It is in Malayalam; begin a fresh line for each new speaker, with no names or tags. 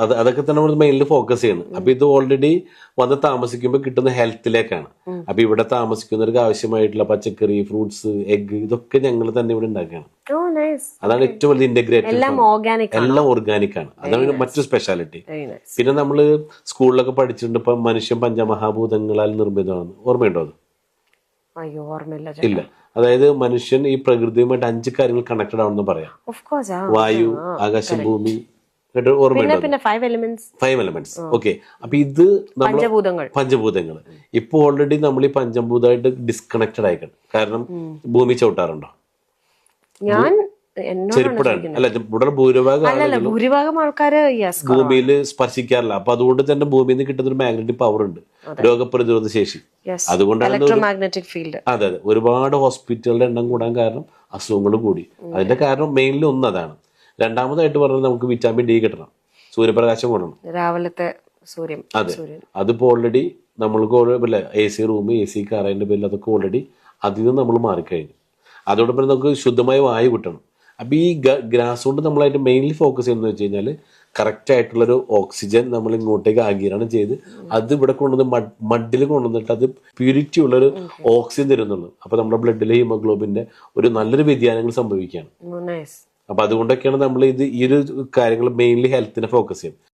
അതൊക്കെ തന്നെ നമ്മൾ മെയിൻലി ഫോക്കസ് ചെയ്യുന്നത്. അപ്പൊ ഇത് ഓൾറെഡി വന്ന് താമസിക്കുമ്പോൾ കിട്ടുന്ന ഹെൽത്തിലേക്കാണ്. അപ്പൊ ഇവിടെ താമസിക്കുന്നവർക്ക് ആവശ്യമായിട്ടുള്ള പച്ചക്കറി, ഫ്രൂട്ട്സ്, എഗ് ഇതൊക്കെ ഞങ്ങൾ തന്നെ ഇവിടെ ഉണ്ടാക്കുകയാണ്. അതാണ് ഏറ്റവും വലിയ ഇന്റഗ്രേറ്റഡ്, എല്ലാം ഓർഗാനിക് ആണ്. അതാണ് മറ്റൊരു സ്പെഷ്യാലിറ്റി. പിന്നെ നമ്മള് സ്കൂളിലൊക്കെ പഠിച്ചിട്ടുണ്ട്, ഇപ്പൊ മനുഷ്യൻ പഞ്ചമഹാഭൂതങ്ങളാൽ നിർമ്മിതമാണ്. ഓർമ്മയുണ്ടോ അത്? ഇല്ല. അതായത് മനുഷ്യൻ ഈ പ്രകൃതിയുമായിട്ട് 5 കാര്യങ്ങൾ കണക്റ്റഡ് ആണെന്ന് പറയാം. വായു, ആകാശം, ഭൂമി, ഓർമ്മയുണ്ടോ? 5 എലമെന്റ്സ്. ഓക്കെ. അപ്പൊ ഇത് പഞ്ചഭൂതങ്ങൾ. ഇപ്പൊ ഓൾറെഡി നമ്മൾ ഈ പഞ്ചഭൂതമായിട്ട് ഡിസ്കണക്റ്റഡ് ആയിക്കണം. കാരണം ഭൂമി ചവിട്ടാറുണ്ടോ? ചെരുപ്പിടാണ്. അല്ല, ഇവിടെ ഭൂരിഭാഗം ആൾക്കാര് ഭൂമിയിൽ സ്പർശിക്കാറില്ല. അപ്പൊ അതുകൊണ്ട് തന്നെ ഭൂമിയിൽ നിന്ന് കിട്ടുന്ന ഒരു മാഗ്നറ്റിക് പവർ ഉണ്ട്, രോഗപ്രതിരോധ ശേഷി. അതുകൊണ്ടാണ് അതെ ഒരുപാട് ഹോസ്പിറ്റലുകളുടെ എണ്ണം കൂടാൻ കാരണം അസുഖങ്ങൾ കൂടി. അതിന്റെ കാരണം മെയിൻലി ഒന്ന് അതാണ്. രണ്ടാമതായിട്ട് പറഞ്ഞാൽ നമുക്ക് വിറ്റാമിൻ ഡി കിട്ടണം, സൂര്യപ്രകാശം കൊണ്ടണം, രാവിലത്തെ സൂര്യൻ. അതെ, അതിപ്പോ ഓൾറെഡി നമ്മൾക്ക് AC റൂം, AC കാർ, അതിന്റെ പേരിൽ അതൊക്കെ ഓൾറെഡി അതിൽ നിന്ന് നമ്മൾ മാറിക്കഴിഞ്ഞു. അതോടൊപ്പം നമുക്ക് ശുദ്ധമായ വായു കിട്ടണം. അപ്പൊ ഈ ഗ്രാസ് കൊണ്ട് നമ്മളായിട്ട് മെയിൻലി ഫോക്കസ് ചെയ്യുന്നത് വെച്ച് കഴിഞ്ഞാൽ കറക്റ്റ് ആയിട്ടുള്ളൊരു ഓക്സിജൻ നമ്മൾ ഇങ്ങോട്ടേക്ക് ആഗിരണം ചെയ്ത് അത് ഇവിടെ കൊണ്ടുവന്ന് മഡിൽ കൊണ്ടുവന്നിട്ട് അത് പ്യൂരിറ്റി ഉള്ളൊരു ഓക്സിജൻ തരുന്നുള്ളൂ. അപ്പൊ നമ്മുടെ ബ്ലഡിലെ ഹീമോഗ്ലോബിന്റെ ഒരു നല്ലൊരു വ്യതിയാനങ്ങൾ സംഭവിക്കുകയാണ്. അപ്പൊ അതുകൊണ്ടൊക്കെയാണ് നമ്മൾ ഈ ഒരു കാര്യങ്ങൾ മെയിൻലി ഹെൽത്തിനെ ഫോക്കസ് ചെയ്യും.